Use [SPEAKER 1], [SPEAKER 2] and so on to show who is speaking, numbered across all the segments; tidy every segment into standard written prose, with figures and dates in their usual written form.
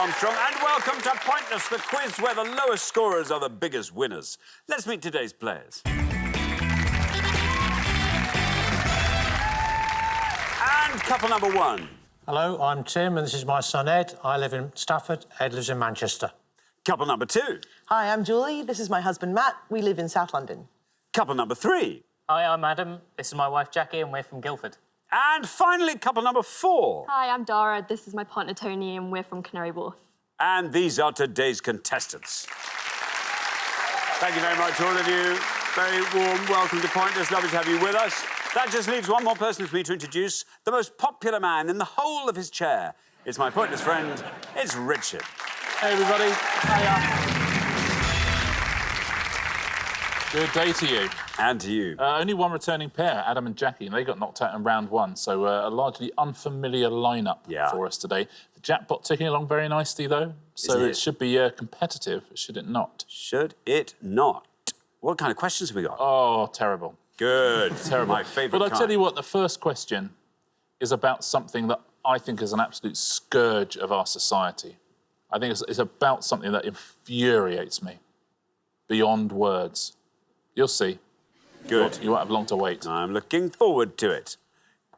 [SPEAKER 1] Armstrong, and welcome to Pointless, the quiz where the lowest scorers are the biggest winners. Let's meet today's players. And couple number one.
[SPEAKER 2] Hello, I'm Tim, and this is my son Ed. I live in Stafford. Ed lives in Manchester.
[SPEAKER 1] Couple number two.
[SPEAKER 3] Hi, I'm Julie. This is my husband Matt. We live in South London.
[SPEAKER 1] Couple number three.
[SPEAKER 4] Hi, I'm Adam. This is my wife Jackie, and we're from Guildford.
[SPEAKER 1] And finally, couple number four.
[SPEAKER 5] Hi, I'm Dara. This is my partner Tony, and we're from Canary Wharf.
[SPEAKER 1] And these are today's contestants. Thank you very much, all of you. Very warm welcome to Pointless. Lovely to have you with us. That just leaves one more person for me to introduce, the most popular man in the whole of his chair. It's my Pointless friend, it's Richard.
[SPEAKER 6] Hey, everybody.
[SPEAKER 4] Hiya.
[SPEAKER 6] Good day to you.
[SPEAKER 1] And to you.
[SPEAKER 6] Only one returning pair, Adam and Jackie, and they got knocked out in round one, so a largely unfamiliar lineup for us today. The jackpot ticking along very nicely, though, so it should be competitive, should it not?
[SPEAKER 1] Should it not? What kind of questions have we got?
[SPEAKER 6] Oh, terrible.
[SPEAKER 1] Good.
[SPEAKER 6] Terrible.
[SPEAKER 1] My favourite
[SPEAKER 6] But I'll tell you what, the first question is about something that I think is an absolute scourge of our society. I think it's about something that infuriates me beyond words. You'll see.
[SPEAKER 1] Good.
[SPEAKER 6] You won't have long to wait.
[SPEAKER 1] I'm looking forward to it.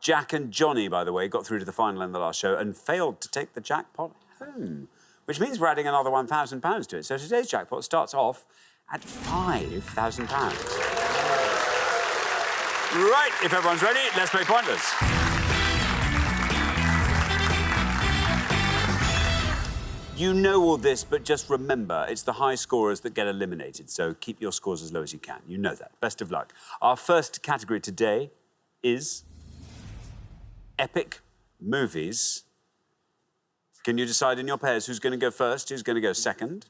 [SPEAKER 1] Jack and Johnny, by the way, got through to the final in the last show and failed to take the jackpot home, which means we're adding another £1,000 to it. So today's jackpot starts off at £5,000. Right, if everyone's ready, let's play Pointless. You know all this, but just remember, it's the high scorers that get eliminated, so keep your scores as low as you can. You know that. Best of luck. Our first category today is epic movies. Can you decide in your pairs who's going to go first, who's going to go second?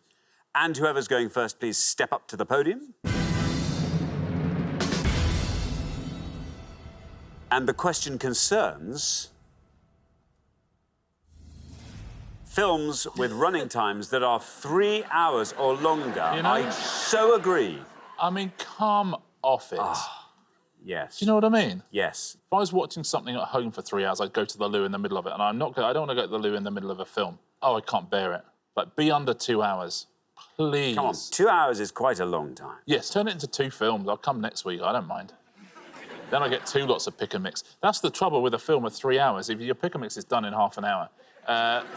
[SPEAKER 1] And whoever's going first, please step up to the podium. And the question concerns films with running times that are 3 hours or longer.
[SPEAKER 6] You know,
[SPEAKER 1] I so agree.
[SPEAKER 6] I mean, come off it.
[SPEAKER 1] Yes.
[SPEAKER 6] Do you know what I mean?
[SPEAKER 1] Yes.
[SPEAKER 6] If I was watching something at home for 3 hours, I'd go to the loo in the middle of it, and I don't want to go to the loo in the middle of a film. Oh, I can't bear it. Like, be under 2 hours, please.
[SPEAKER 1] Come on, 2 hours is quite a long time.
[SPEAKER 6] Yes, turn it into 2 films. I'll come next week, I don't mind. Then I get 2 lots of pick and mix. That's the trouble with a film of 3 hours. If your pick and mix is done in half an hour,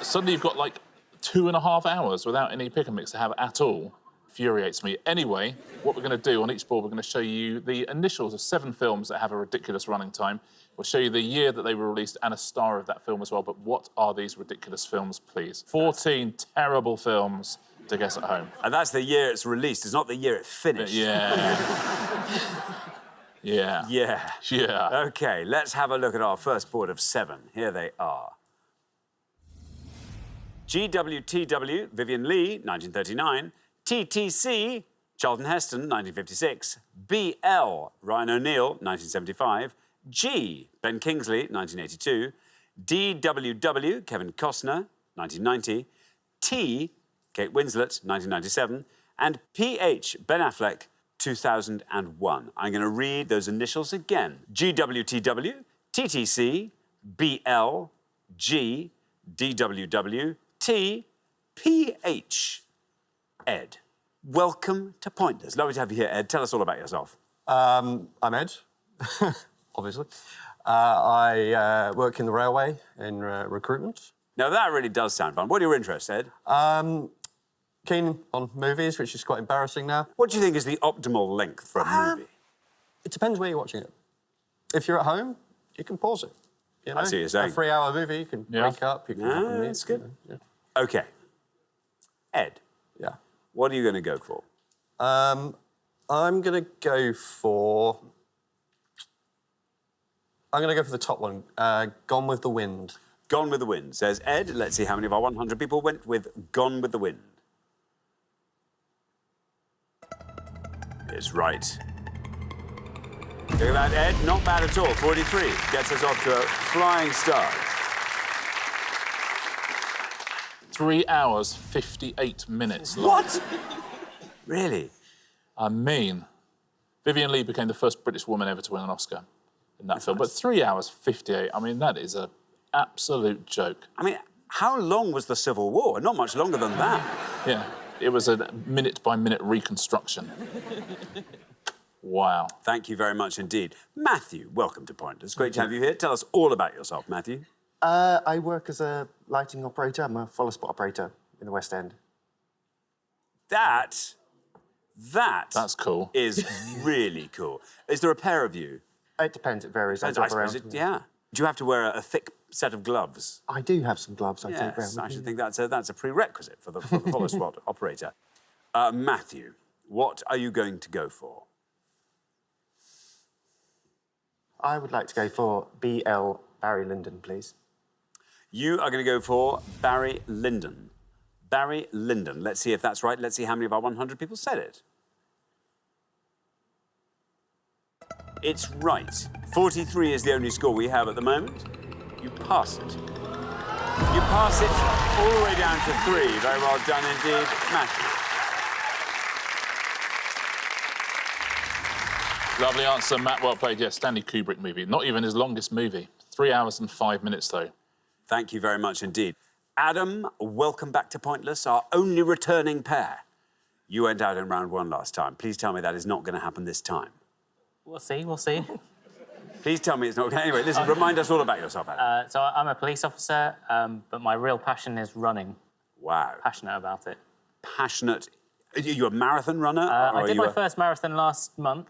[SPEAKER 6] suddenly you've got, like, 2.5 hours without any pick and mix to have at all. Infuriates me. Anyway, what we're going to do on each board, we're going to show you the initials of 7 films that have a ridiculous running time. We'll show you the year that they were released and a star of that film as well. But what are these ridiculous films, please? 14 terrible films to guess at home.
[SPEAKER 1] And that's the year it's released. It's not the year it finished.
[SPEAKER 6] Yeah. Yeah.
[SPEAKER 1] Yeah.
[SPEAKER 6] Yeah.
[SPEAKER 1] OK, let's have a look at our first board of 7. Here they are. GWTW, Vivian Leigh, 1939. TTC, Charlton Heston, 1956. BL, Ryan O'Neill, 1975. G, Ben Kingsley, 1982. DWW, Kevin Costner, 1990. T, Kate Winslet, 1997. And PH, Ben Affleck, 2001. I'm going to read those initials again. GWTW, TTC, BL, G, DWW, T, PH. Ed, welcome to Pointless. Lovely to have you here, Ed. Tell us all about yourself.
[SPEAKER 7] I'm Ed, obviously. I work in the railway in recruitment.
[SPEAKER 1] Now, that really does sound fun. What are your interests, Ed?
[SPEAKER 7] Keen on movies, which is quite embarrassing now.
[SPEAKER 1] What do you think is the optimal length for a movie?
[SPEAKER 7] It depends where you're watching it. If you're at home, you can pause it. You know?
[SPEAKER 1] I see what you're saying.
[SPEAKER 7] A 3-hour movie, you can break up. You can have a meal,
[SPEAKER 1] that's good.
[SPEAKER 7] You know, yeah.
[SPEAKER 1] OK. Ed,
[SPEAKER 7] Yeah.
[SPEAKER 1] what are you going to go for?
[SPEAKER 7] I'm going to go for... I'm going to go for the top one, Gone with the Wind.
[SPEAKER 1] Gone with the Wind, says Ed. Let's see how many of our 100 people went with Gone with the Wind. It's right. Look at that, Ed. Not bad at all. 43. Gets us off to a flying start.
[SPEAKER 6] 3 hours, 58 minutes long.
[SPEAKER 1] What? Really?
[SPEAKER 6] I mean, Vivian Leigh became the first British woman ever to win an Oscar in that film.
[SPEAKER 1] nice.
[SPEAKER 6] But 3 hours, 58, I mean, that is an absolute joke.
[SPEAKER 1] I mean, How long was the Civil War? Not much longer than that.
[SPEAKER 6] Yeah, it was a minute-by-minute reconstruction. Wow.
[SPEAKER 1] Thank you very much indeed. Matthew, welcome to Pointless. Great to have you here. Tell us all about yourself, Matthew.
[SPEAKER 8] I work as a lighting operator. I'm a follow spot operator in the West End.
[SPEAKER 1] That's
[SPEAKER 6] cool.
[SPEAKER 1] Is really cool. Is there a pair of you?
[SPEAKER 8] It depends. It varies. I
[SPEAKER 1] I
[SPEAKER 8] drop
[SPEAKER 1] suppose
[SPEAKER 8] around.
[SPEAKER 1] yeah. Do you have to wear a thick set of gloves?
[SPEAKER 8] I do have some gloves. I take
[SPEAKER 1] Yes,
[SPEAKER 8] around.
[SPEAKER 1] I should think that's a prerequisite for the follow spot operator. Matthew, what are you going to go for?
[SPEAKER 8] I would like to go for BL Barry Lyndon, please.
[SPEAKER 1] You are going to go for Barry Lyndon. Barry Lyndon. Let's see if that's right. Let's see how many of our 100 people said it. It's right. 43 is the only score we have at the moment. You pass it. You pass it all the way down to 3. Very well done indeed, Matthew.
[SPEAKER 6] Lovely answer, Matt. Well played. Yeah, Stanley Kubrick movie. Not even his longest movie. 3 hours and 5 minutes, though.
[SPEAKER 1] Thank you very much indeed. Adam, welcome back to Pointless, our only returning pair. You went out in round 1 last time. Please tell me that is not going to happen this time.
[SPEAKER 4] We'll see, we'll see.
[SPEAKER 1] Please tell me it's not. Anyway, listen, remind us all about yourself, Adam.
[SPEAKER 4] So I'm a police officer, but my real passion is running.
[SPEAKER 1] Wow.
[SPEAKER 4] Passionate about it.
[SPEAKER 1] Passionate. Are you a marathon runner?
[SPEAKER 4] I
[SPEAKER 1] or
[SPEAKER 4] did
[SPEAKER 1] are you
[SPEAKER 4] my first marathon last month,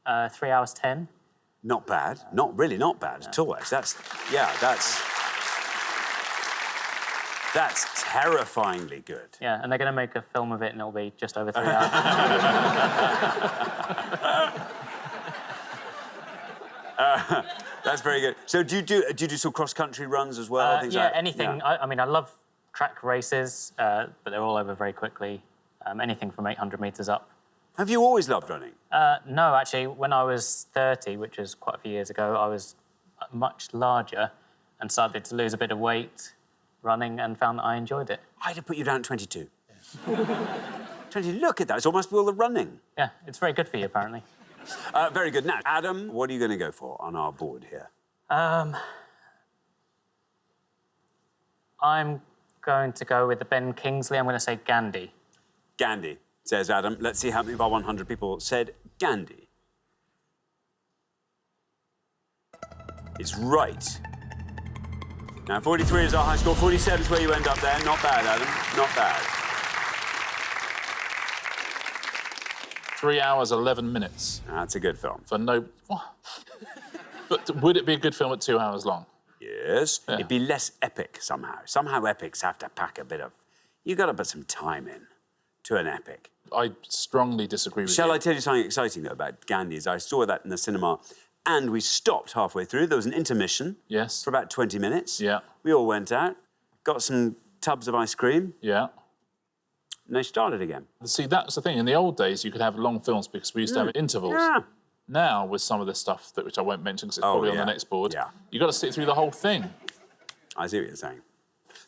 [SPEAKER 4] 3 hours 10.
[SPEAKER 1] Not bad. Not really not bad at all. That's terrifyingly good.
[SPEAKER 4] Yeah, and they're going to make a film of it, and it'll be just over 3 hours.
[SPEAKER 1] That's very good. So do you do some cross-country runs as well? Things
[SPEAKER 4] Yeah,
[SPEAKER 1] like,
[SPEAKER 4] anything.
[SPEAKER 1] Yeah.
[SPEAKER 4] I mean, I love track races, but they're all over very quickly. Anything from 800 metres up.
[SPEAKER 1] Have you always loved running?
[SPEAKER 4] No, actually, when I was 30, which was quite a few years ago, I was much larger and started to lose a bit of weight running and found that I enjoyed it.
[SPEAKER 1] I'd have put you down at 22. 20, look at that. It's almost all the running.
[SPEAKER 4] Yeah, it's very good for you, apparently.
[SPEAKER 1] Very good. Now, Adam, what are you going to go for on our board here?
[SPEAKER 4] I'm going to go with the Ben Kingsley. I'm going to say Gandhi.
[SPEAKER 1] Gandhi, says Adam. Let's see how many of our 100 people said Gandhi. It's right. Now, 43 is our high score. 47 is where you end up there. Not bad, Adam. Not bad.
[SPEAKER 6] 3 hours, 11 minutes.
[SPEAKER 1] That's a good film.
[SPEAKER 6] For no... But would it be a good film at 2 hours long?
[SPEAKER 1] Yes.
[SPEAKER 6] Yeah.
[SPEAKER 1] It'd be less epic somehow. Somehow epics have to pack a bit of... You've got to put some time in to an epic.
[SPEAKER 6] I strongly disagree with you.
[SPEAKER 1] Shall I tell you something exciting, though, about Gandhi's? I saw that in the cinema, and we stopped halfway through. There was an intermission.
[SPEAKER 6] Yes.
[SPEAKER 1] For about 20 minutes.
[SPEAKER 6] Yeah.
[SPEAKER 1] We all went out, got some tubs of ice cream,
[SPEAKER 6] Yeah.
[SPEAKER 1] and they started again.
[SPEAKER 6] See, that's the thing. In the old days, you could have long films because we used to have intervals.
[SPEAKER 1] Yeah.
[SPEAKER 6] Now, with some of this stuff, which I won't mention because it's probably on
[SPEAKER 1] yeah.
[SPEAKER 6] the next board,
[SPEAKER 1] Yeah.
[SPEAKER 6] you've got to sit through the whole thing.
[SPEAKER 1] I see what you're saying.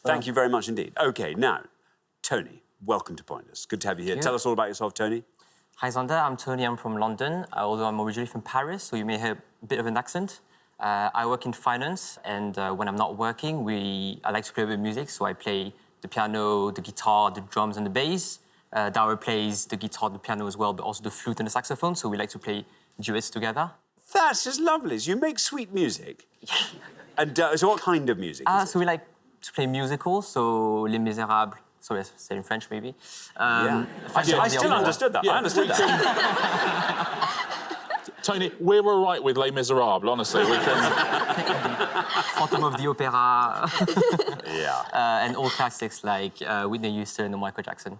[SPEAKER 1] Thank you very much indeed. OK, now, Tony, welcome to Pointless. Good to have you here.
[SPEAKER 9] you.
[SPEAKER 1] Tell us all about yourself, Tony.
[SPEAKER 9] Hi, Zander. I'm Tony. I'm from London, although I'm originally from Paris, so you may hear a bit of an accent. I work in finance, and when I'm not working, I like to play with music, so I play the piano, the guitar, the drums, and the bass. Dara plays the guitar, the piano as well, but also the flute and the saxophone, so we like to play duets together.
[SPEAKER 1] That's just lovely. So you make sweet music. And so what kind of music is
[SPEAKER 9] So we like to play musicals, so Les Misérables. Sorry, I said in French, maybe.
[SPEAKER 1] Yeah. I
[SPEAKER 9] Phantom of the
[SPEAKER 1] still
[SPEAKER 9] Opera.
[SPEAKER 1] understood that.
[SPEAKER 6] Yeah,
[SPEAKER 1] I understood that.
[SPEAKER 6] Tony, we're all right with Les Miserables, honestly. We can...
[SPEAKER 9] Phantom of the Opera.
[SPEAKER 1] Yeah.
[SPEAKER 9] And all classics like Whitney Houston and Michael Jackson.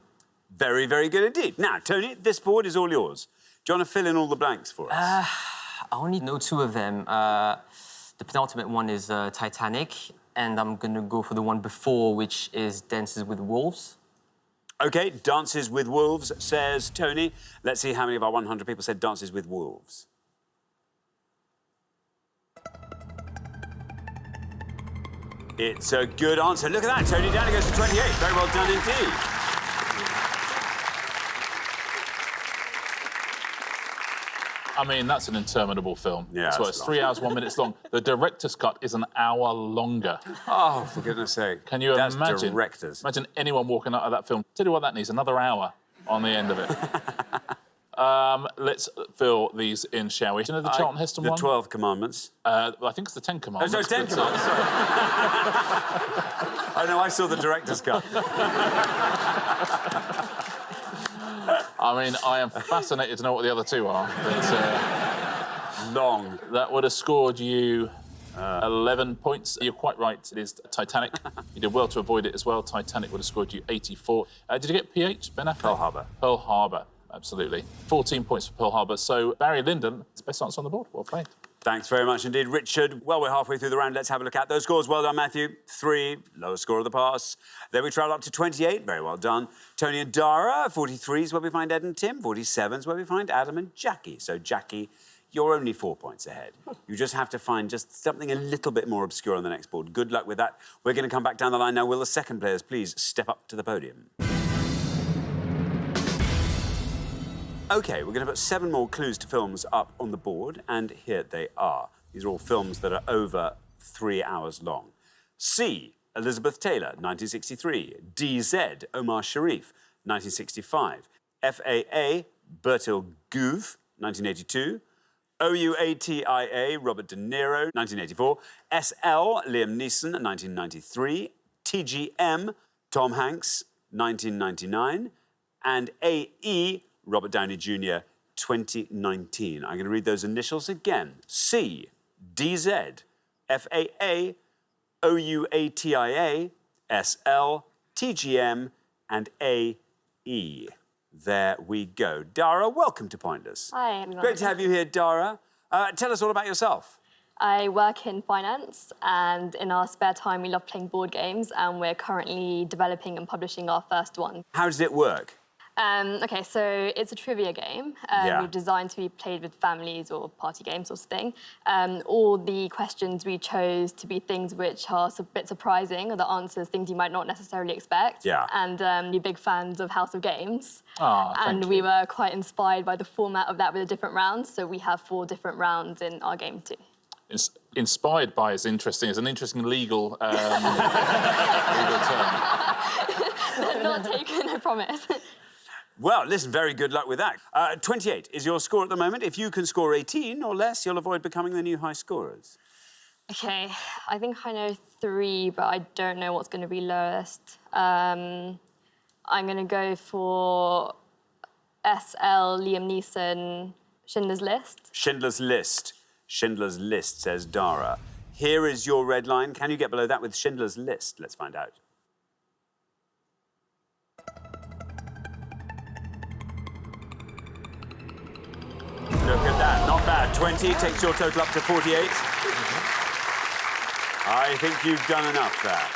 [SPEAKER 1] Very, very good indeed. Now, Tony, this board is all yours. Do you want to fill in all the blanks for us?
[SPEAKER 9] I only know 2 of them. The penultimate one is Titanic, and I'm going to go for the one before, which is Dances with Wolves.
[SPEAKER 1] OK, Dances with Wolves, says Tony. Let's see how many of our 100 people said Dances with Wolves. It's a good answer. Look at that, Tony. Down it goes to 28. Very well done indeed.
[SPEAKER 6] I mean, that's an interminable film.
[SPEAKER 1] Yeah,
[SPEAKER 6] So
[SPEAKER 1] that's
[SPEAKER 6] it's
[SPEAKER 1] long.
[SPEAKER 6] 3 hours, 1 minute long. The director's cut is an hour longer.
[SPEAKER 1] Oh, for goodness sake.
[SPEAKER 6] Can you
[SPEAKER 1] That's
[SPEAKER 6] imagine?
[SPEAKER 1] directors.
[SPEAKER 6] Imagine anyone walking out of that film. Tell you what that needs, another hour on the end of it. Let's fill these in, shall we? Do you know the Charlton Heston
[SPEAKER 1] the
[SPEAKER 6] one?
[SPEAKER 1] 12 Commandments.
[SPEAKER 6] I think it's the 10
[SPEAKER 1] Oh,
[SPEAKER 6] Commandments.
[SPEAKER 1] sorry, 10
[SPEAKER 6] but,
[SPEAKER 1] Commandments, sorry. Oh, no, I saw the director's cut.
[SPEAKER 6] I mean, I am fascinated to know what the other two are. But,
[SPEAKER 1] Long.
[SPEAKER 6] that would have scored you 11 points. You're quite right, it is Titanic. You did well to avoid it as well. Titanic would have scored you 84. Did you get PH, Ben Affleck?
[SPEAKER 1] Pearl Harbor.
[SPEAKER 6] Pearl Harbor, absolutely. 14 points for Pearl Harbor. So Barry Lyndon, it's the best answer on the board. Well played.
[SPEAKER 1] Thanks very much indeed, Richard. Well, we're halfway through the round. Let's have a look at those scores. Well done, Matthew. 3, lowest score of the pass. Then we travel up to 28. Very well done. Tony and Dara. 43 is where we find Ed and Tim. 47 is where we find Adam and Jackie. So, Jackie, you're only 4 points ahead. You just have to find just something a little bit more obscure on the next board. Good luck with that. We're going to come back down the line now. Will the second players please step up to the podium? OK, we're going to put 7 more clues to films up on the board, and here they are. These are all films that are over 3 hours long. C, Elizabeth Taylor, 1963. DZ, Omar Sharif, 1965. FAA, Bertil Gouv, 1982. OUATIA, Robert De Niro, 1984. SL, Liam Neeson, 1993. TGM, Tom Hanks, 1999. And AE, Robert Downey Jr., 2019. I'm going to read those initials again. C, DZ, FAA, OUATIA, SL, TGM, and AE. There we go. Dara, welcome to Pointless.
[SPEAKER 5] Hi, everyone.
[SPEAKER 1] Great to have you here, Dara. Tell us all about yourself.
[SPEAKER 5] I work in finance, and in our spare time, we love playing board games, and we're currently developing and publishing our first one.
[SPEAKER 1] How does it work?
[SPEAKER 5] OK, so it's a trivia game.
[SPEAKER 1] Yeah.
[SPEAKER 5] We've designed to be played with families or party games sort of thing. All the questions we chose to be things which are a bit surprising, or the answers, things you might not necessarily expect.
[SPEAKER 1] Yeah.
[SPEAKER 5] And you're big fans of House of Games.
[SPEAKER 6] Ah,
[SPEAKER 5] and
[SPEAKER 6] thank
[SPEAKER 5] we
[SPEAKER 6] you.
[SPEAKER 5] were quite inspired by the format of that with the different rounds. So we have 4 different rounds in our game too.
[SPEAKER 6] Inspired by is interesting. It's an interesting legal, legal term.
[SPEAKER 5] Not taken, I promise.
[SPEAKER 1] Well, listen, very good luck with that. 28 is your score at the moment. If you can score 18 or less, you'll avoid becoming the new high scorers.
[SPEAKER 5] OK, I think I know 3, but I don't know what's going to be lowest. I'm going to go for SL, Liam Neeson, Schindler's List.
[SPEAKER 1] Schindler's List. Schindler's List, says Dara. Here is your red line. Can you get below that with Schindler's List? Let's find out. Look at that, not bad. 20 takes your total up to 48. I think you've done enough there.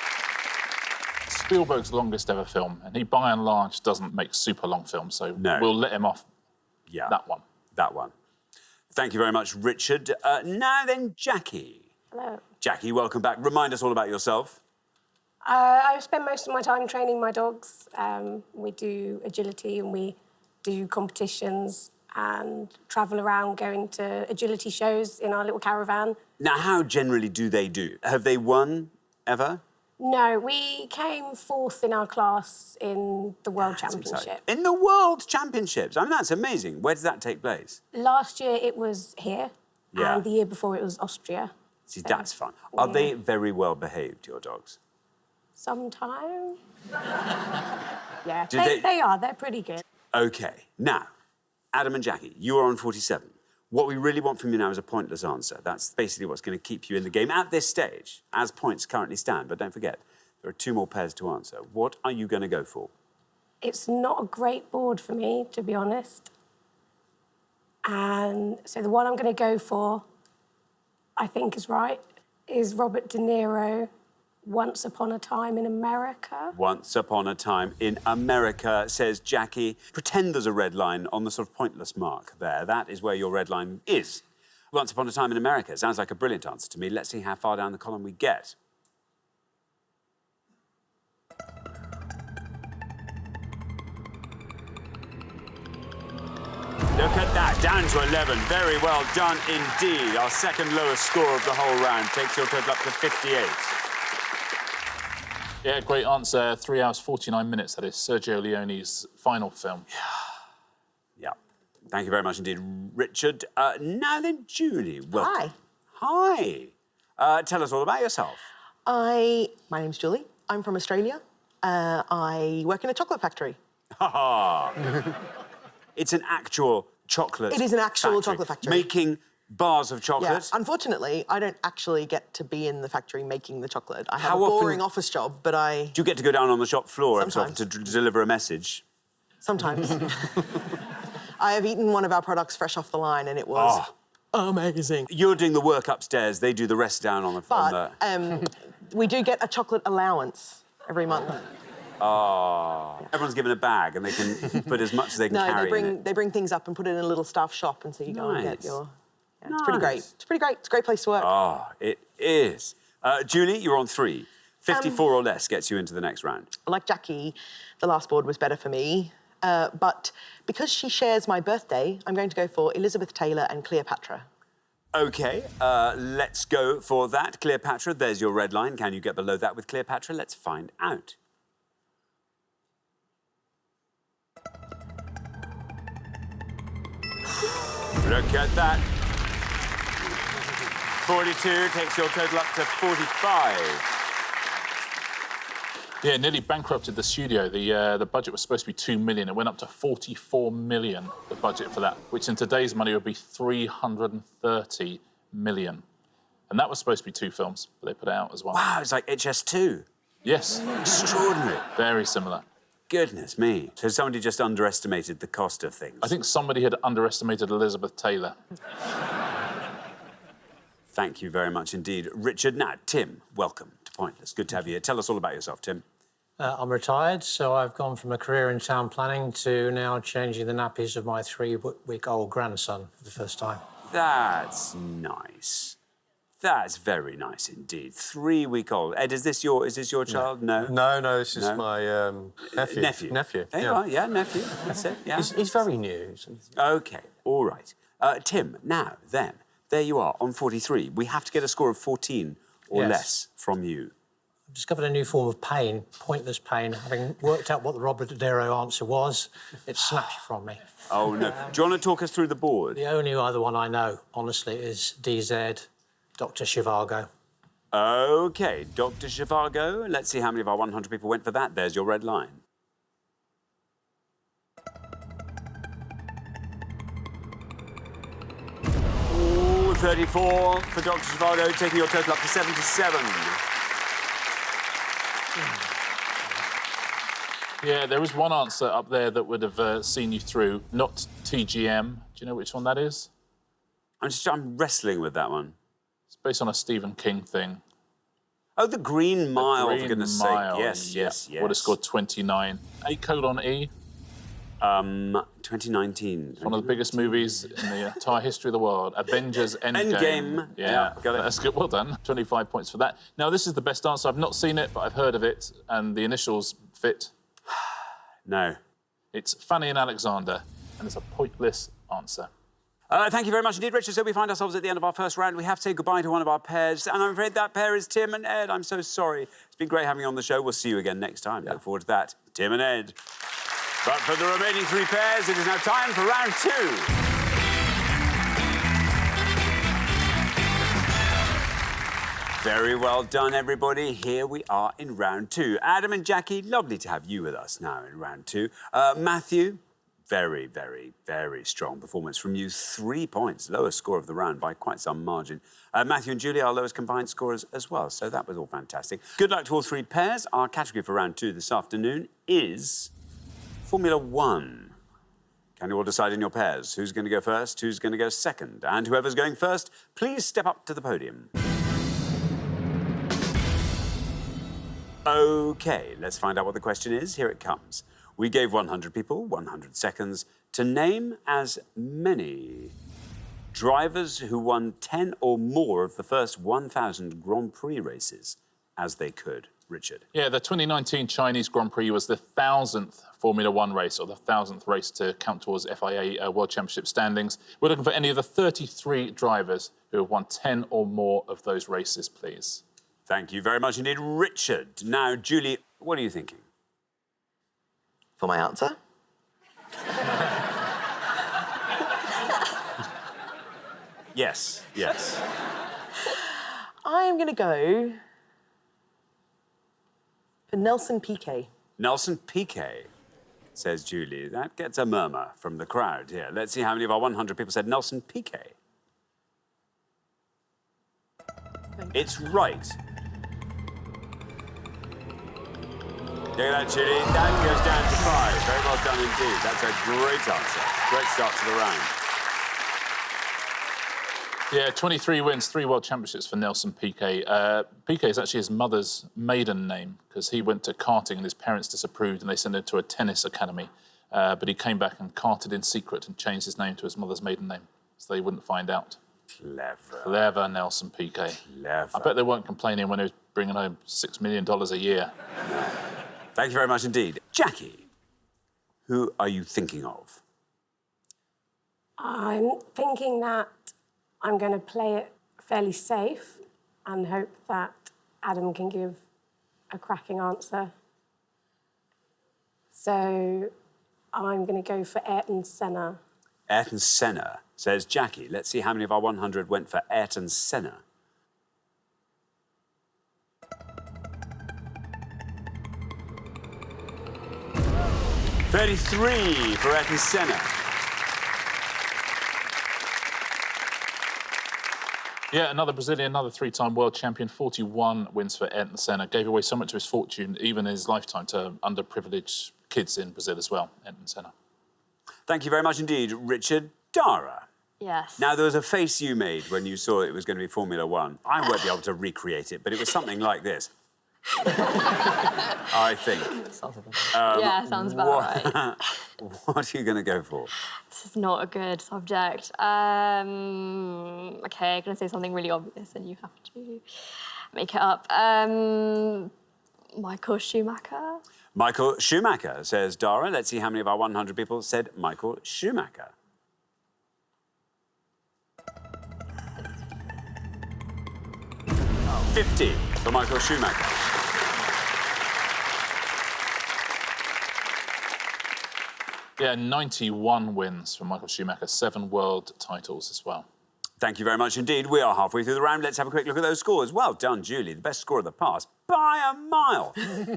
[SPEAKER 6] Spielberg's longest ever film, and he, by and large, doesn't make super long films, so
[SPEAKER 1] No.
[SPEAKER 6] we'll let him off that one.
[SPEAKER 1] That one. Thank you very much, Richard. Now then, Jackie.
[SPEAKER 10] Hello.
[SPEAKER 1] Jackie, welcome back. Remind us all about yourself.
[SPEAKER 10] I spend most of my time training my dogs. We do agility and we do competitions and travel around going to agility shows in our little caravan.
[SPEAKER 1] Now, how generally do they do? Have they won ever?
[SPEAKER 10] No, we came 4th in our class in the World
[SPEAKER 1] That's exciting.
[SPEAKER 10] Championship.
[SPEAKER 1] In the World Championships? I mean, that's amazing. Where does that take place?
[SPEAKER 10] Last year it was here,
[SPEAKER 1] Yeah.
[SPEAKER 10] and the year before it was Austria.
[SPEAKER 1] See, that's fun. Are
[SPEAKER 10] yeah.
[SPEAKER 1] they very well behaved, your dogs?
[SPEAKER 10] Sometime. Yeah,
[SPEAKER 1] Do they-
[SPEAKER 10] they are. They're pretty good.
[SPEAKER 1] OK. Now, Adam and Jackie, you are on 47. What we really want from you now is a pointless answer. That's basically what's going to keep you in the game at this stage, as points currently stand. But don't forget, there are 2 more pairs to answer. What are you going to go for?
[SPEAKER 10] It's not a great board for me, to be honest. And so the one I'm going to go for, I think is right, is Robert De Niro, Once Upon a Time in America.
[SPEAKER 1] Once Upon a Time in America, says Jackie. Pretend there's a red line on the sort of pointless mark there. That is where your red line is. Once Upon a Time in America. Sounds like a brilliant answer to me. Let's see how far down the column we get. Look Look at that, down to 11. Very well done indeed. Our second lowest score of the whole round takes your total up to 58.
[SPEAKER 6] Yeah, great answer. 3 hours, 49 minutes, that is Sergio Leone's final film.
[SPEAKER 1] Yeah. Thank you very much indeed, Richard. Now then, Julie, welcome.
[SPEAKER 3] Hi.
[SPEAKER 1] Hi. Tell us all about yourself.
[SPEAKER 3] My name's Julie. I'm from Australia. I work in a chocolate factory.
[SPEAKER 1] It's an actual chocolate
[SPEAKER 3] It is an actual chocolate factory.
[SPEAKER 1] Making bars of chocolate.
[SPEAKER 3] Yeah. Unfortunately, I don't actually get to be in the factory making the chocolate. I have
[SPEAKER 1] How
[SPEAKER 3] a
[SPEAKER 1] often-
[SPEAKER 3] boring office job, but I...
[SPEAKER 1] Do you get to go down on the shop floor every so often
[SPEAKER 3] Sometimes.
[SPEAKER 1] to deliver a message?
[SPEAKER 3] Sometimes. I have eaten one of our products fresh off the line, and it was amazing.
[SPEAKER 1] You're doing the work upstairs. They do the rest down on the...
[SPEAKER 3] But we do get a chocolate allowance every month.
[SPEAKER 1] Everyone's given a bag and they can put as much as they can carry in it.
[SPEAKER 3] they bring things up and put it in a little staff shop, and so you go and get
[SPEAKER 1] Nice.
[SPEAKER 3] your... Yeah, It's pretty great. It's pretty great. It's a great place to work.
[SPEAKER 1] Oh, it is. Julie, you're on 3. 54 or less gets you into the next round.
[SPEAKER 3] Like Jackie, the last board was better for me. But because she shares my birthday, I'm going to go for Elizabeth Taylor and Cleopatra.
[SPEAKER 1] OK, let's go for that. Cleopatra, there's your red line. Can you get below that with Cleopatra? Let's find out. Look at that. 42 takes your total up to 45.
[SPEAKER 6] Yeah, nearly bankrupted the studio. The budget was supposed to be 2 million. It went up to 44 million, the budget for that, which in today's money would be 330 million. And that was supposed to be 2 films, but they put it out as well.
[SPEAKER 1] Wow, it's like HS2.
[SPEAKER 6] Yes.
[SPEAKER 1] Extraordinary.
[SPEAKER 6] Very similar.
[SPEAKER 1] Goodness me. So somebody just underestimated the cost of things.
[SPEAKER 6] I think somebody had underestimated Elizabeth Taylor.
[SPEAKER 1] Thank you very much indeed, Richard. Now, Tim, welcome to Pointless. Good to have you here. Tell us all about yourself, Tim.
[SPEAKER 2] I'm retired, so I've gone from a career in town planning to now changing the nappies of my 3-week-old grandson for the first time.
[SPEAKER 1] That's nice. That's very nice indeed. 3-week-old. Ed, is this your child? No.
[SPEAKER 7] No, this is
[SPEAKER 1] No?
[SPEAKER 7] my nephew.
[SPEAKER 1] Nephew. There you are, yeah, nephew. That's it, yeah.
[SPEAKER 7] He's very new.
[SPEAKER 1] OK, all right. Tim, now, then, there you are, on 43. We have to get a score of 14 or
[SPEAKER 2] Yes.
[SPEAKER 1] less from you.
[SPEAKER 2] I've discovered a new form of pain, pointless pain. Having worked out what the Robert De Niro answer was, it snatched from me.
[SPEAKER 1] Oh, no. Do you want to talk us through the board?
[SPEAKER 2] The only other one I know, honestly, is DZ, Dr. Zhivago.
[SPEAKER 1] OK, Dr. Zhivago. Let's see how many of our 100 people went for that. There's your red line. Ooh, 34 for Dr. Zhivago, taking your total up to 77.
[SPEAKER 6] Yeah, there was one answer up there that would have seen you through, not TGM. Do you know which one that is?
[SPEAKER 1] I'm wrestling with that one.
[SPEAKER 6] It's based on a Stephen King thing.
[SPEAKER 1] Oh, the Green Mile, for
[SPEAKER 6] Green
[SPEAKER 1] goodness
[SPEAKER 6] Mile,
[SPEAKER 1] sake. Yes,
[SPEAKER 6] yeah.
[SPEAKER 1] yes, yes.
[SPEAKER 6] Would have scored 29. A:E.
[SPEAKER 1] 2019.
[SPEAKER 6] One of the biggest movies in the entire history of the world. Avengers Endgame.
[SPEAKER 1] Endgame. Yeah, got it.
[SPEAKER 6] That's good. Well done. 25 points for that. Now, this is the best answer. I've not seen it, but I've heard of it, and the initials fit.
[SPEAKER 1] No.
[SPEAKER 6] It's Fanny and Alexander, and it's a pointless answer.
[SPEAKER 1] Thank you very much indeed, Richard. So we find ourselves at the end of our first round. We have to say goodbye to one of our pairs, and I'm afraid that pair is Tim and Ed. I'm so sorry. It's been great having you on the show. We'll see you again next time. Look forward to that. Tim and Ed. But for the remaining 3 pairs, it is now time for round 2. Very well done, everybody. Here we are in round 2. Adam and Jackie, lovely to have you with us now in round 2. Matthew, very, very, very strong performance from you. 3 points, lowest score of the round by quite some margin. Matthew and Julie, our lowest combined scorers as well, so that was all fantastic. Good luck to all 3 pairs. Our category for round 2 this afternoon is Formula 1. Can you all decide in your pairs who's going to go first, who's going to go second? And whoever's going first, please step up to the podium. OK, let's find out what the question is. Here it comes. We gave 100 people 100 seconds to name as many drivers who won 10 or more of the first 1,000 Grand Prix races as they could. Richard.
[SPEAKER 6] Yeah, the 2019 Chinese Grand Prix was the 1,000th Formula One race, or the 1,000th race to count towards FIA World Championship standings. We're looking for any of the 33 drivers who have won 10 or more of those races, please.
[SPEAKER 1] Thank you very much indeed, Richard. Now, Julie, what are you thinking?
[SPEAKER 3] For my answer?
[SPEAKER 1] Yes, yes.
[SPEAKER 3] I'm going to go for Nelson Piquet.
[SPEAKER 1] Nelson Piquet, says Julie. That gets a murmur from the crowd here. Let's see how many of our 100 people said Nelson Piquet. It's right. Look at that, Julie. That goes down to 5. Very well done indeed. That's a great answer. Great start to the round.
[SPEAKER 6] Yeah, 23 wins, 3 World Championships for Nelson Piquet. Piquet is actually his mother's maiden name because he went to karting and his parents disapproved and they sent him to a tennis academy. But he came back and karted in secret and changed his name to his mother's maiden name so they wouldn't find out.
[SPEAKER 1] Clever.
[SPEAKER 6] Clever Nelson Piquet.
[SPEAKER 1] Clever.
[SPEAKER 6] I bet they weren't complaining when he was bringing home $6 million a year.
[SPEAKER 1] Thank you very much indeed. Jackie, who are you thinking of?
[SPEAKER 10] I'm thinking that I'm going to play it fairly safe and hope that Adam can give a cracking answer. So I'm going to go for Ayrton Senna.
[SPEAKER 1] Ayrton Senna, says Jackie. Let's see how many of our 100 went for Ayrton Senna. $33 for Ayrton Senna.
[SPEAKER 6] Yeah, another Brazilian, another 3-time world champion, 41 wins for Ayrton Senna. Gave away so much of his fortune, even in his lifetime, to underprivileged kids in Brazil as well, Ayrton Senna.
[SPEAKER 1] Thank you very much indeed, Richard. Dara.
[SPEAKER 5] Yes.
[SPEAKER 1] Now, there was a face you made when you saw it was going to be Formula One. I won't be able to recreate it, but it was something like this. I think.
[SPEAKER 5] Yeah, sounds about right.
[SPEAKER 1] What are you going to go for?
[SPEAKER 5] This is not a good subject. Okay, I'm going to say something really obvious and you have to make it up. Michael Schumacher.
[SPEAKER 1] Michael Schumacher, says Dara. Let's see how many of our 100 people said Michael Schumacher. $50 for Michael Schumacher.
[SPEAKER 6] Yeah, 91 wins for Michael Schumacher, 7 world titles as well.
[SPEAKER 1] Thank you very much indeed. We are halfway through the round. Let's have a quick look at those scores. Well done, Julie. The best score of the past by a mile.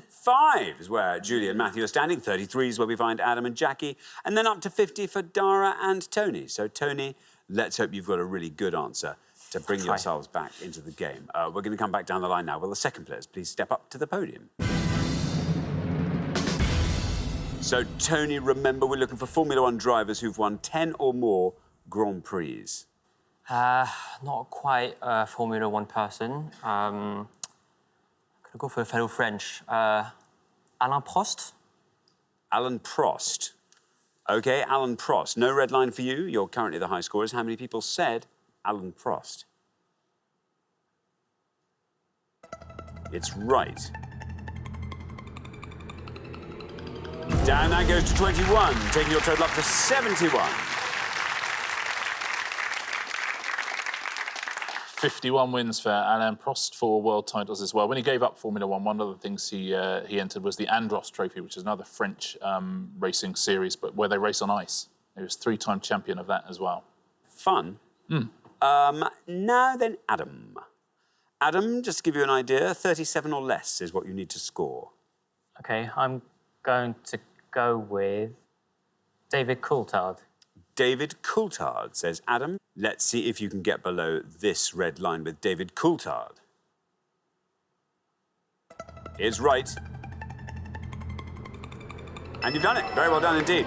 [SPEAKER 1] 5 is where Julie and Matthew are standing. 33 is where we find Adam and Jackie. And then up to 50 for Dara and Tony. So, Tony, let's hope you've got a really good answer to bring yourselves back into the game. We're going to come back down the line now. Will the second players please step up to the podium? So, Tony, remember, we're looking for Formula One drivers who've won 10 or more Grand Prix.
[SPEAKER 9] Not quite a Formula One person. I'm gonna go for a fellow French. Alain Prost.
[SPEAKER 1] Alain Prost. OK, Alain Prost. No red line for you. You're currently the high scorers. How many people said Alain Prost? It's right. Down that goes to 21, taking your total up to 71.
[SPEAKER 6] 51 wins for Alain Prost, 4 world titles as well. When he gave up Formula One, one of the things he entered was the Andros Trophy, which is another French racing series, but where they race on ice. He was 3-time champion of that as well.
[SPEAKER 1] Fun. Now then, Adam. Adam, just to give you an idea, 37 or less is what you need to score.
[SPEAKER 4] OK, I'm going to go with David Coulthard.
[SPEAKER 1] David Coulthard, says Adam. Let's see if you can get below this red line with David Coulthard. It's right. And you've done it. Very well done indeed.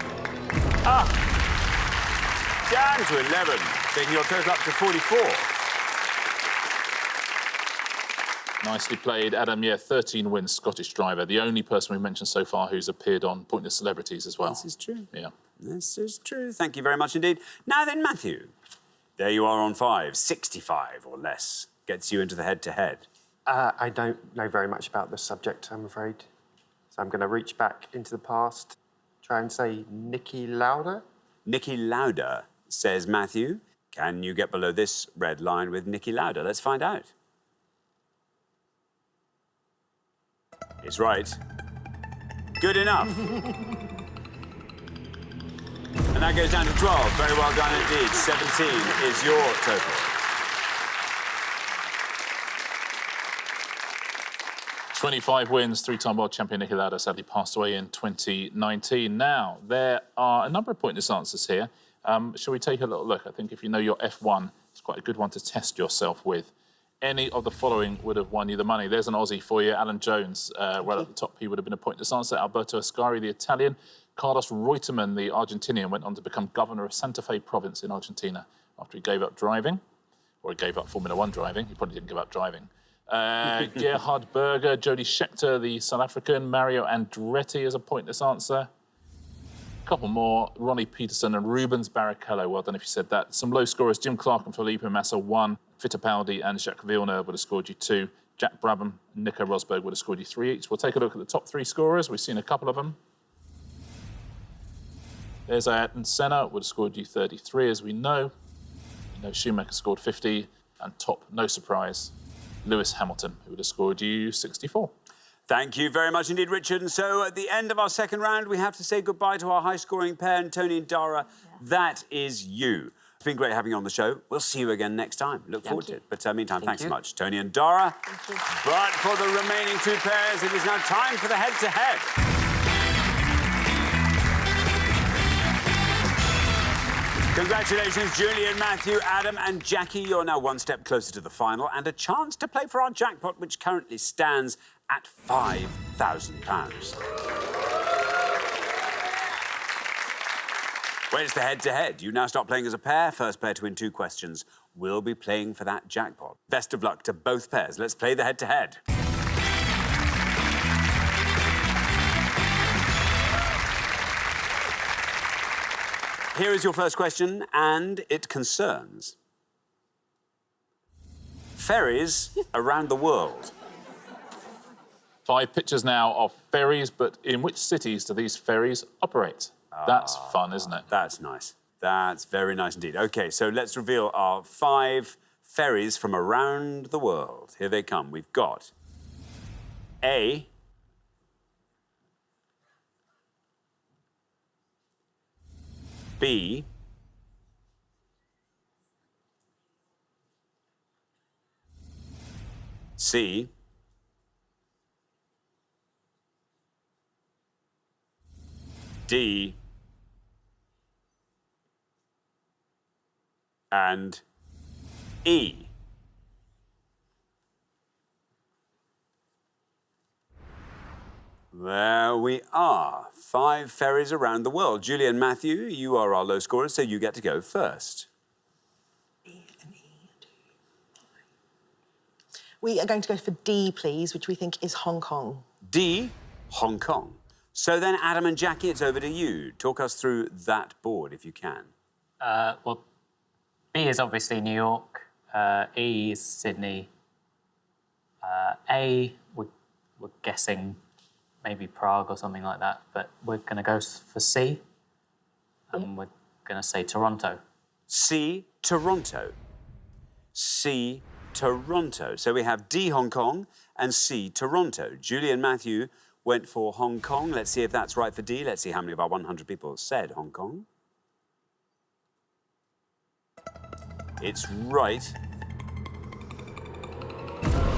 [SPEAKER 1] Down to 11, taking your total up to 44.
[SPEAKER 6] Nicely played, Adam. Yeah, 13 wins, Scottish driver. The only person we've mentioned so far who's appeared on Pointless Celebrities as well.
[SPEAKER 1] This is true.
[SPEAKER 6] Yeah.
[SPEAKER 1] This is true. Thank you very much indeed. Now then, Matthew. There you are on 5. 65 or less gets you into the head-to-head.
[SPEAKER 8] I don't know very much about the subject, I'm afraid. So I'm going to reach back into the past, try and say Niki Lauda.
[SPEAKER 1] Niki Lauda, says Matthew. Can you get below this red line with Niki Lauda? Let's find out. It's right. Good enough. And that goes down to 12. Very well done indeed. 17 is your total.
[SPEAKER 6] "25 wins, three-time world champion Niki Lauda sadly passed away in 2019. Now, there are a number of pointless answers here. Shall we take a little look? I think if you know your F1, it's quite a good one to test yourself with. Any of the following would have won you the money. There's an Aussie for you. Alan Jones, right at the top, he would have been a pointless answer. Alberto Ascari, the Italian. Carlos Reutemann, the Argentinian, went on to become governor of Santa Fe province in Argentina after he gave up driving, or he gave up Formula One driving. He probably didn't give up driving. Gerhard Berger, Jody Scheckter, the South African. Mario Andretti is a pointless answer. A couple more. Ronnie Peterson and Rubens Barrichello. Well done if you said that. Some low scorers. Jim Clark and Felipe Massa, 1. Fittipaldi and Jacques Villeneuve would have scored you 2. Jack Brabham and Nico Rosberg would have scored you 3 each. We'll take a look at the top 3 scorers. We've seen a couple of them. There's Ayrton Senna, would have scored you 33, as we know. You know Schumacher scored 50. And top, no surprise, Lewis Hamilton, who would have scored you 64.
[SPEAKER 1] Thank you very much indeed, Richard. And so at the end of our second round, we have to say goodbye to our high-scoring pair, Tony and Dara. Yeah. That is you. It's been great having you on the show. We'll see you again next time. Look forward to it. But meantime, thanks so much, Tony and Dara.
[SPEAKER 5] Thank you.
[SPEAKER 1] But for the remaining 2 pairs, it is now time for the head-to-head. Congratulations, Julian, Matthew, Adam and Jackie. You're now 1 step closer to the final and a chance to play for our jackpot, which currently stands at £5,000. Where's the head-to-head? You now start playing as a pair. First pair to win 2 questions will be playing for that jackpot. Best of luck to both pairs. Let's play the head-to-head. Here is your first question, and it concerns ferries around the world.
[SPEAKER 6] 5 pictures now of ferries, but in which cities do these ferries operate? That's fun, isn't it?
[SPEAKER 1] That's nice. That's very nice indeed. OK, so let's reveal our 5 ferries from around the world. Here they come. We've got A, B, C, D, and E. There we are. 5 ferries around the world. Julie and Matthew, you are our low scorers, so you get to go first.
[SPEAKER 3] We are going to go for D, please, which we think is Hong Kong.
[SPEAKER 1] D, Hong Kong. So then, Adam and Jackie, it's over to you. Talk us through that board, if you can.
[SPEAKER 4] Well, B is obviously New York. E is Sydney. A, we're guessing maybe Prague or something like that, but we're going to go for C, and we're going to say Toronto.
[SPEAKER 1] C, Toronto. C, Toronto. So we have D, Hong Kong, and C, Toronto. Julie and Matthew went for Hong Kong. Let's see if that's right for D. Let's see how many of our 100 people said Hong Kong. It's right.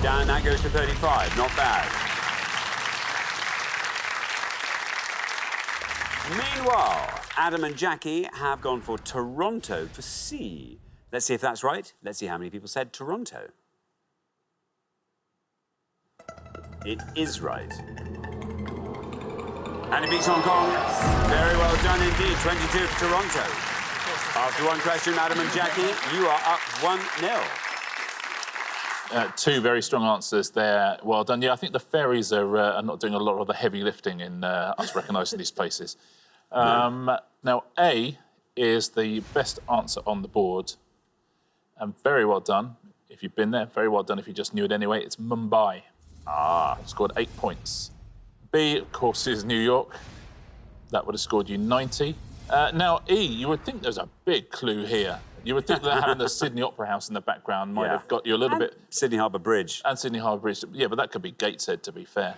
[SPEAKER 1] Down, that goes to 35. Not bad. Meanwhile, Adam and Jackie have gone for Toronto for C. Let's see if that's right. Let's see how many people said Toronto. It is right. And it beats Hong Kong. Very well done indeed. 22 for Toronto. After 1 question, Adam and Jackie, you are up 1-0.
[SPEAKER 6] 2 very strong answers there. Well done. Yeah, I think the ferries are not doing a lot of the heavy lifting in us recognising these places. Now, A is the best answer on the board. And very well done. If you've been there, very well done. If you just knew it anyway, it's Mumbai.
[SPEAKER 1] Ah.
[SPEAKER 6] Scored 8 points. B, of course, is New York. That would have scored you 90. Now, E, you would think there's a big clue here. You would think that having the Sydney Opera House in the background might have got you a little bit...
[SPEAKER 1] Sydney Harbour Bridge.
[SPEAKER 6] And Sydney Harbour Bridge. Yeah, but that could be Gateshead, to be fair.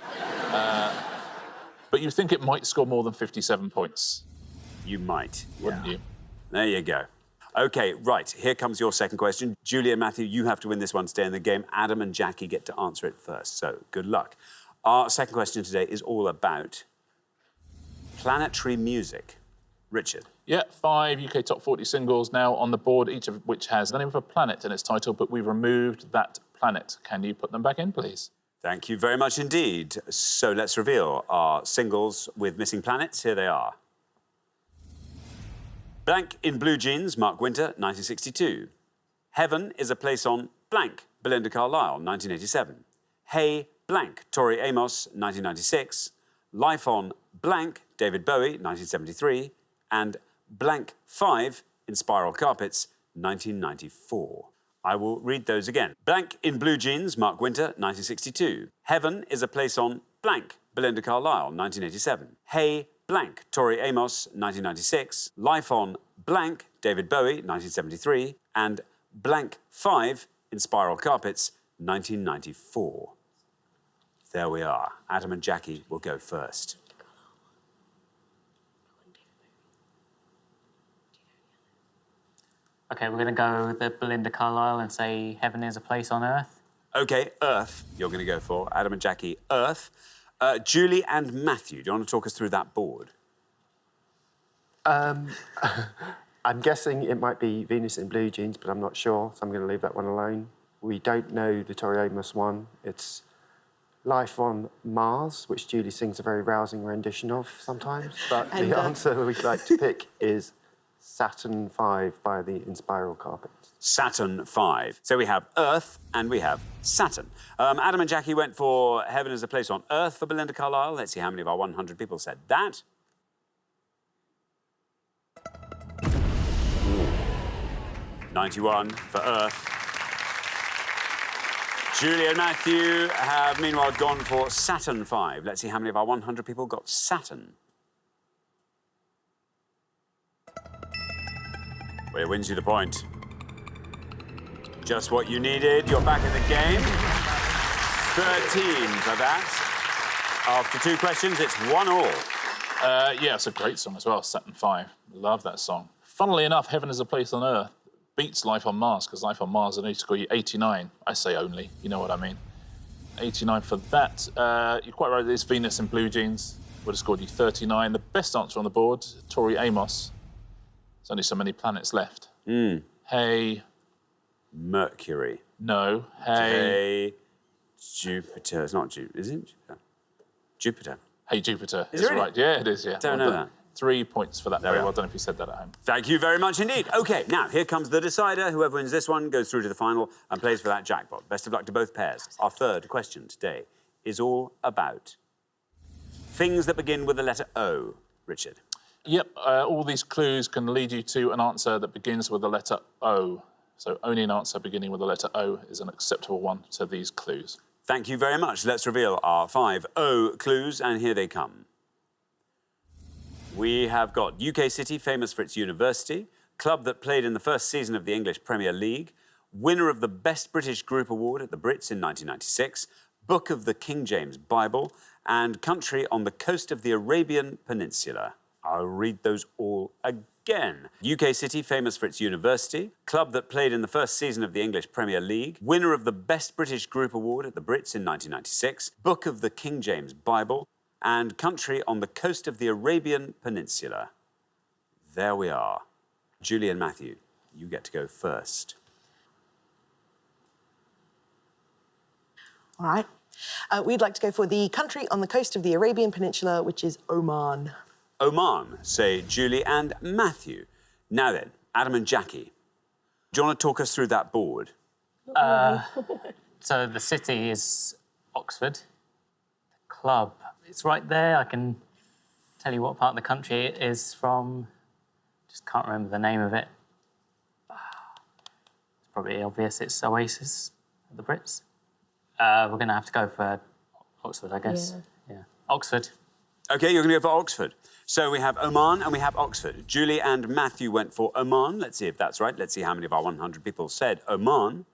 [SPEAKER 6] But you think it might score more than 57 points.
[SPEAKER 1] You might.
[SPEAKER 6] Wouldn't you?
[SPEAKER 1] There you go. OK, right, here comes your second question. Julie and Matthew, you have to win this one to stay in the game. Adam and Jackie get to answer it first, so good luck. Our second question today is all about planetary music. Richard.
[SPEAKER 6] Yeah, 5 UK Top 40 singles now on the board, each of which has the name of a planet in its title, but we've removed that planet. Can you put them back in, please?
[SPEAKER 1] Thank you very much indeed. So let's reveal our singles with missing planets. Here they are. Blank in Blue Jeans, Mark Winter, 1962. Heaven is a Place on Blank, Belinda Carlisle, 1987. Hey Blank, Tori Amos, 1996. Life on Blank, David Bowie, 1973. And Blank 5 in Spiral Carpets, 1994. I will read those again. Blank in Blue Jeans, Mark Winter, 1962. Heaven is a Place on Blank, Belinda Carlisle, 1987. Hey Blank, Tori Amos, 1996. Life on Blank, David Bowie, 1973. And Blank 5 in Spiral Carpets, 1994. There we are. Adam and Jackie will go first.
[SPEAKER 4] OK, we're going to go with the Belinda Carlisle and say Heaven is a Place on Earth.
[SPEAKER 1] OK, Earth, you're going to go for. Adam and Jackie, Earth. Julie and Matthew, do you want to talk us through that board?
[SPEAKER 8] I'm guessing it might be Venus in Blue Jeans, but I'm not sure, so I'm going to leave that one alone. We don't know the Tori Amos one. It's Life on Mars, which Julie sings a very rousing rendition of sometimes. But the answer we'd like to pick is Saturn 5 by the Spiral Carpets.
[SPEAKER 1] Saturn 5. So we have Earth and we have Saturn. Adam and Jackie went for Heaven is a Place on Earth for Belinda Carlisle. Let's see how many of our 100 people said that. Ooh. 91 for Earth. Julie and Matthew have meanwhile gone for Saturn 5. Let's see how many of our 100 people got Saturn. Well, it wins you the point. Just what you needed. You're back in the game. 13 for that. After 2 questions, it's 1-1.
[SPEAKER 6] Yeah, it's a great song as well, Saturn 5. Love that song. Funnily enough, Heaven is a Place on Earth beats Life on Mars, because Life on Mars only score you 89. I say only, you know what I mean. 89 for that. You're quite right, it's Venus in Blue Jeans. Would have scored you 39. The best answer on the board, Tori Amos. There's only so many planets left. Hey...
[SPEAKER 1] Mercury.
[SPEAKER 6] No. Hey...
[SPEAKER 1] Jupiter. It's not Jupiter, is it? Jupiter.
[SPEAKER 6] Hey Jupiter.
[SPEAKER 1] Is it really?
[SPEAKER 6] Right. Yeah, it is, yeah.
[SPEAKER 1] Don't know that.
[SPEAKER 6] 3 points for that.
[SPEAKER 1] There we
[SPEAKER 6] Very
[SPEAKER 1] are.
[SPEAKER 6] well done if you said that at home.
[SPEAKER 1] Thank you very much indeed. OK, now, here comes the decider. Whoever wins this one goes through to the final and plays for that jackpot. Best of luck to both pairs. Our third question today is all about things that begin with the letter O. Richard.
[SPEAKER 6] Yep, all these clues can lead you to an answer that begins with the letter O. So only an answer beginning with the letter O is an acceptable one to these clues.
[SPEAKER 1] Thank you very much. Let's reveal our 5 O clues, and here they come. We have got UK city, famous for its university, club that played in the first season of the English Premier League, winner of the Best British Group Award at the Brits in 1996, book of the King James Bible, and country on the coast of the Arabian Peninsula. I'll read those all again. UK city, famous for its university, club that played in the first season of the English Premier League, winner of the Best British Group Award at the Brits in 1996, book of the King James Bible, and country on the coast of the Arabian Peninsula. There we are. Julie and Matthew, you get to go first.
[SPEAKER 3] All right. We'd like to go for the country on the coast of the Arabian Peninsula, which is Oman.
[SPEAKER 1] Oman, say Julie and Matthew. Now then, Adam and Jackie, do you want to talk us through that board?
[SPEAKER 4] So the city is Oxford. The club, it's right there. I can tell you what part of the country it is from. Just can't remember the name of it. It's probably obvious. It's Oasis, the Brits. We're going to have to go for Oxford, I guess. Yeah. Oxford.
[SPEAKER 1] OK, you're going to go for Oxford. So we have Oman and we have Oxford. Julie and Matthew went for Oman. Let's see if that's right. Let's see how many of our 100 people said Oman.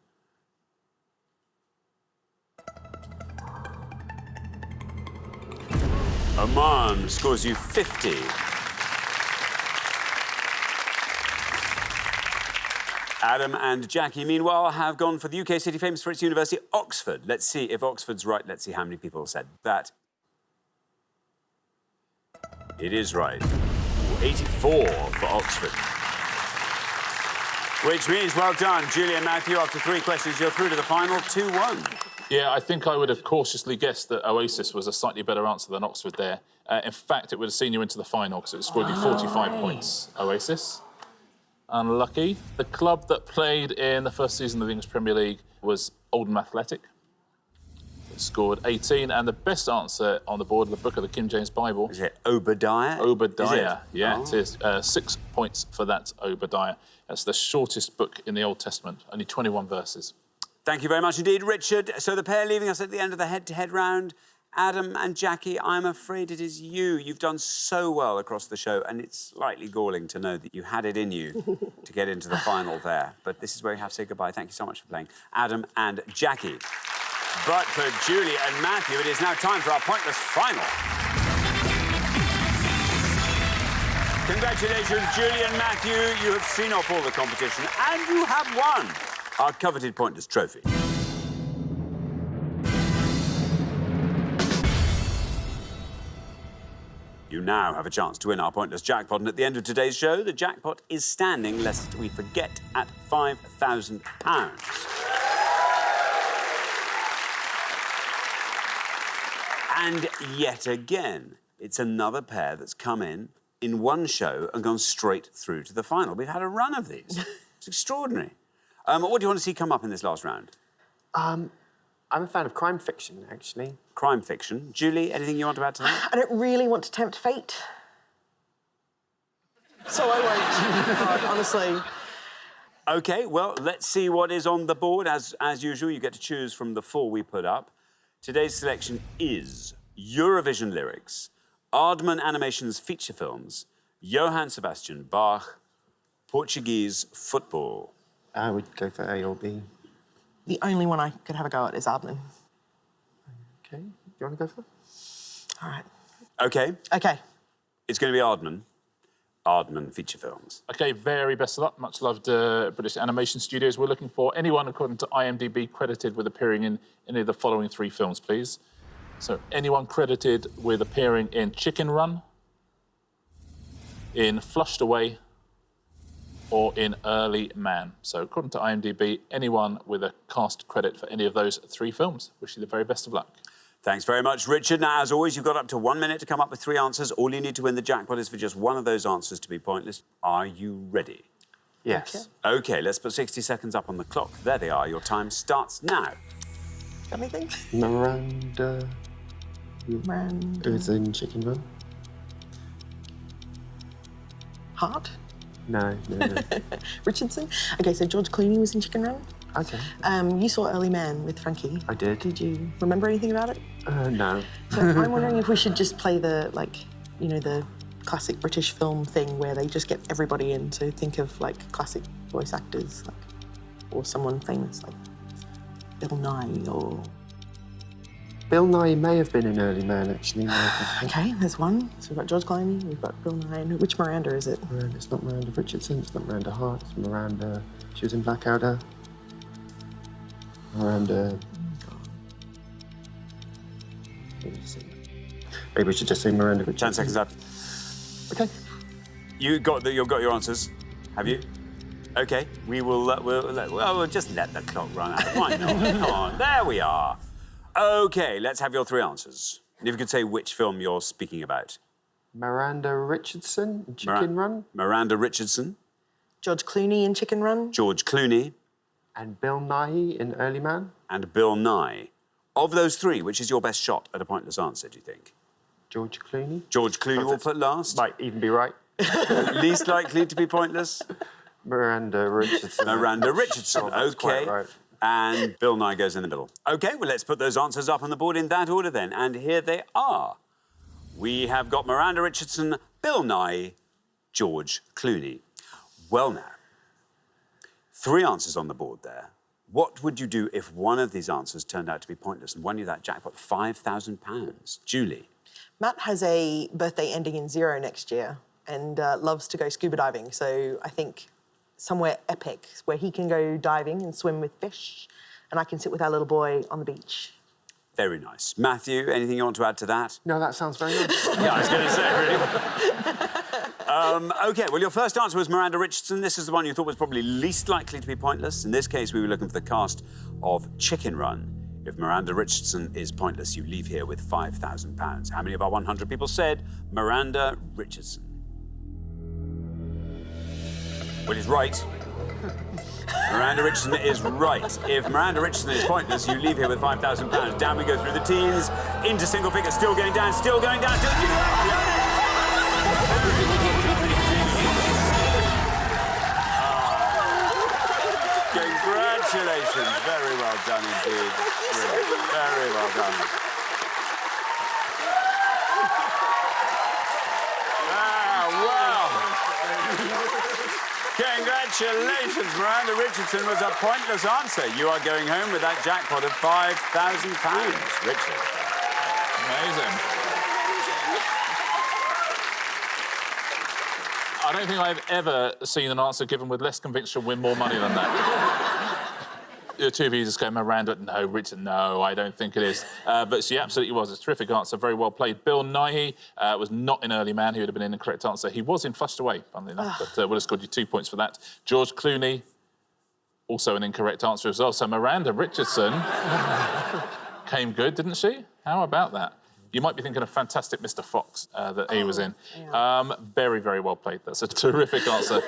[SPEAKER 1] Oman scores you 50. Adam and Jackie, meanwhile, have gone for the UK city famous for its university, Oxford. Let's see if Oxford's right. Let's see how many people said that. It is right. 84 for Oxford. Which means, well done, Julie and Matthew. After 3 questions, you're through to the final 2-1.
[SPEAKER 6] Yeah, I think I would have cautiously guessed that Oasis was a slightly better answer than Oxford there. In fact, it would have seen you into the final because it scored you 45 points. Oasis. Unlucky. The club that played in the first season of the English Premier League was Oldham Athletic. It scored 18, and the best answer on the board, the book of the King James Bible.
[SPEAKER 1] Is it Obadiah?
[SPEAKER 6] Obadiah, yeah, it is. 6 points for that, Obadiah. That's the shortest book in the Old Testament, only 21 verses.
[SPEAKER 1] Thank you very much indeed, Richard. So the pair leaving us at the end of the head-to-head round, Adam and Jackie, I'm afraid it is you. You've done so well across the show, and it's slightly galling to know that you had it in you to get into the final there. But this is where we have to say goodbye. Thank you so much for playing, Adam and Jackie. But for Julie and Matthew, it is now time for our pointless final. Congratulations, Julie and Matthew. You have seen off all the competition, and you have won our coveted pointless trophy. You now have a chance to win our pointless jackpot, and at the end of today's show, the jackpot is standing, lest we forget, at £5,000. And yet again, it's another pair that's come in one show and gone straight through to the final. We've had a run of these. It's extraordinary. What do you want to see come up in this last round?
[SPEAKER 8] I'm a fan of crime fiction, actually.
[SPEAKER 1] Crime fiction. Julie, anything you want to add to that?
[SPEAKER 3] I don't really want to tempt fate. So I won't, God, honestly.
[SPEAKER 1] OK, well, let's see what is on the board. As usual, you get to choose from the 4 we put up. Today's selection is Eurovision lyrics, Aardman Animations feature films, Johann Sebastian Bach, Portuguese football.
[SPEAKER 8] I would go for A or B.
[SPEAKER 3] The only one I could have a go at is Aardman.
[SPEAKER 8] OK, you want to go for it?
[SPEAKER 3] All right.
[SPEAKER 1] OK.
[SPEAKER 3] OK.
[SPEAKER 1] It's going to be Aardman. Aardman feature films.
[SPEAKER 6] OK, very best of luck. Much loved British animation studios. We're looking for anyone, according to IMDb, credited with appearing in any of the following 3 films, please. So anyone credited with appearing in Chicken Run, in Flushed Away, or in Early Man. So according to IMDb, anyone with a cast credit for any of those 3 films. Wish you the very best of luck.
[SPEAKER 1] Thanks very much, Richard. Now, as always, you've got up to 1 minute to come up with 3 answers. All you need to win the jackpot is for just one of those answers to be pointless. Are you ready?
[SPEAKER 8] Yes.
[SPEAKER 1] OK, let's put 60 seconds up on the clock. There they are. Your time starts now.
[SPEAKER 3] Got anything?
[SPEAKER 8] Miranda.
[SPEAKER 3] Miranda.
[SPEAKER 8] Who's in Chicken Run?
[SPEAKER 3] Hart?
[SPEAKER 8] No.
[SPEAKER 3] Richardson? OK, so George Clooney was in Chicken Run.
[SPEAKER 8] OK.
[SPEAKER 3] You saw Early Man with Frankie.
[SPEAKER 8] I did.
[SPEAKER 3] Did you remember anything about it?
[SPEAKER 8] No.
[SPEAKER 3] So I'm wondering if we should just play the, the classic British film thing where they just get everybody in. So think of, classic voice actors, or someone famous, like Bill Nye or...
[SPEAKER 8] Bill Nye may have been in Early Man, actually.
[SPEAKER 3] OK, there's one. So we've got George Clooney, we've got Bill Nye. And which Miranda is it?
[SPEAKER 8] It's not Miranda Richardson, it's not Miranda Hart, it's Miranda... She was in Blackadder. Miranda... Maybe we should just say Miranda Richardson.
[SPEAKER 1] 10 seconds left.
[SPEAKER 8] OK.
[SPEAKER 1] You've got your answers, have you? OK, we'll just let the clock run out. Why not? Come on, there we are. OK, let's have your 3 answers. And if you could say which film you're speaking about.
[SPEAKER 8] Miranda Richardson in Chicken Run.
[SPEAKER 1] Miranda Richardson.
[SPEAKER 3] George Clooney in Chicken Run.
[SPEAKER 1] George Clooney.
[SPEAKER 8] And Bill Nighy in Early Man.
[SPEAKER 1] And Bill Nye. Of those 3, which is your best shot at a pointless answer, do you think?
[SPEAKER 8] George Clooney.
[SPEAKER 1] George Clooney will put last.
[SPEAKER 8] Might even be right.
[SPEAKER 1] Least likely to be pointless.
[SPEAKER 8] Miranda Richardson.
[SPEAKER 1] Miranda Richardson,
[SPEAKER 8] Sure, that's
[SPEAKER 1] OK.
[SPEAKER 8] quite right.
[SPEAKER 1] And Bill Nye goes in the middle. OK, well, let's put those answers up on the board in that order then. And here they are. We have got Miranda Richardson, Bill Nye, George Clooney. Well, now, 3 answers on the board there. What would you do if one of these answers turned out to be pointless and won you that jackpot, £5,000? Julie?
[SPEAKER 3] Matt has a birthday ending in 0 next year and loves to go scuba diving. So I think somewhere epic where he can go diving and swim with fish and I can sit with our little boy on the beach.
[SPEAKER 1] Very nice. Matthew, anything you want to add to that?
[SPEAKER 8] No, that sounds very nice.
[SPEAKER 1] Yeah, I was going to say, really. OK, well, your first answer was Miranda Richardson. This is the one you thought was probably least likely to be pointless. In this case, we were looking for the cast of Chicken Run. If Miranda Richardson is pointless, you leave here with £5,000. How many of our 100 people said Miranda Richardson? Well, he's right. Miranda Richardson is right. If Miranda Richardson is pointless, you leave here with £5,000. Down we go through the teens, into single figures, still going down, still going down, still... Congratulations. Very well done indeed. Really, very well done. Congratulations, Miranda Richardson was a pointless answer. You are going home with that jackpot of £5,000, Richard.
[SPEAKER 6] Amazing. I don't think I've ever seen an answer given with less conviction win more money than that. The two of you just go, Miranda, no, Richard, no, I don't think it is. But she absolutely was. A terrific answer, very well played. Bill Nye was not in Early Man. He would have been in the correct answer. He was in Flushed Away, funnily enough, but would have scored you 2 points for that. George Clooney, also an incorrect answer as well. So Miranda Richardson came good, didn't she? How about that? You might be thinking of Fantastic Mr. Fox that he was in. Yeah. Very, very well played. That's a terrific answer.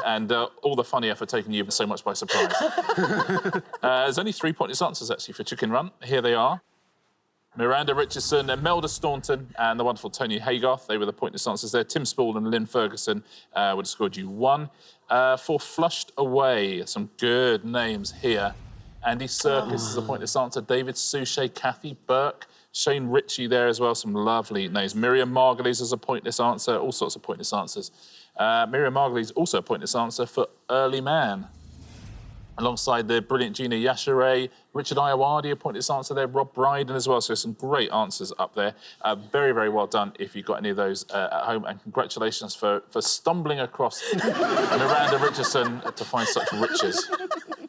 [SPEAKER 6] And all the funnier for taking you so much by surprise. There's only 3 pointless answers, actually, for Chicken Run. Here they are. Miranda Richardson, Imelda Staunton and the wonderful Tony Haygarth. They were the pointless answers there. Tim Spall and Lynn Ferguson would have scored you 1. For Flushed Away, some good names here. Andy Serkis is a pointless answer. David Suchet, Kathy Burke. Shane Ritchie there as well, some lovely names. Miriam Margolyes is a pointless answer, all sorts of pointless answers. Miriam Margolyes also a pointless answer for Early Man. Alongside the brilliant Gina Yashere, Richard Ayoade, a pointless answer there, Rob Brydon as well, so some great answers up there. Very, very well done if you got any of those at home, and congratulations for stumbling across Miranda Richardson to find such riches.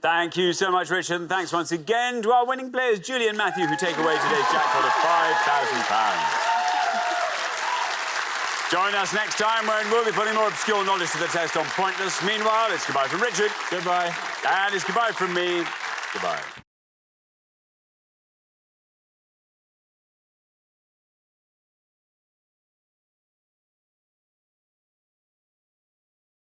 [SPEAKER 1] Thank you so much, Richard, and thanks once again to our winning players, Julie and Matthew, who take away today's jackpot of £5,000. Join us next time when we'll be putting more obscure knowledge to the test on Pointless. Meanwhile, it's goodbye from Richard.
[SPEAKER 6] Goodbye.
[SPEAKER 1] And it's goodbye from me. Goodbye.